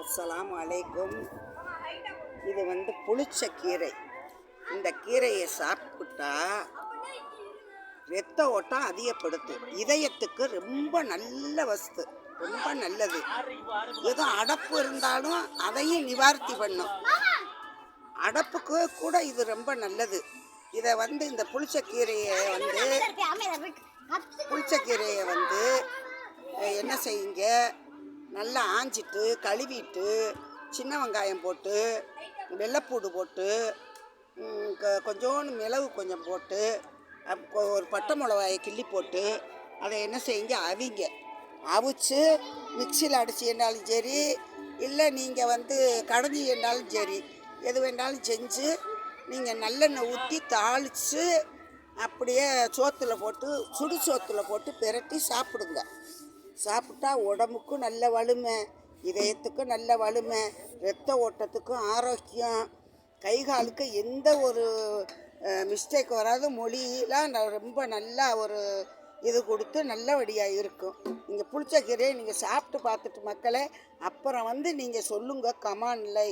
அஸ்ஸலாமு அலைக்கும். இது புளிச்ச கீரை. இந்த கீரையை சாப்பிட்டா இரத்த ஓட்டம் அதிகப்படுத்தும். இதயத்துக்கு ரொம்ப நல்ல வஸ்து, ரொம்ப நல்லது. ஏதோ அடப்பு இருந்தாலும் அதையும் நிவார்த்தி பண்ணும். அடப்புக்கு கூட இது ரொம்ப நல்லது. இதை இந்த புளிச்சக்கீரையை என்ன செய்யுங்க, நல்லா ஆஞ்சிட்டு கழுவிட்டு சின்ன வெங்காயம் போட்டு வெள்ளைப்பூடு போட்டு கொஞ்சோண்டு மிளகு கொஞ்சம் போட்டு ஒரு பட்டை மிளகாயை கிள்ளி போட்டு அதை என்ன செய்யுங்க, அவிச்சு மிக்சியில் அடிச்சு என்றாலும் சரி, இல்லை நீங்கள் கடைஞ்சி என்றாலும் சரி, எது வேண்டாலும் செஞ்சு நீங்கள் நல்லெண்ணெய் ஊற்றி தாளித்து அப்படியே சோத்தில் போட்டு சுடு சோத்தில் போட்டு பிரட்டி சாப்பிடுங்க. சாப்பிட்டா உடம்புக்கும் நல்ல வலிமை, இதயத்துக்கும் நல்ல வலிமை, இரத்த ஓட்டத்துக்கும் ஆரோக்கியம், கை காலுக்கு எந்த ஒரு மிஸ்டேக் வராது. மொழியெலாம் ரொம்ப நல்லா ஒரு இது கொடுத்து நல்லபடியாக இருக்கும். நீங்கள் புளிச்ச கீரையை நீங்கள் சாப்பிட்டு பார்த்துட்டு மக்களே, அப்புறம் நீங்கள் சொல்லுங்கள் கமான்லை.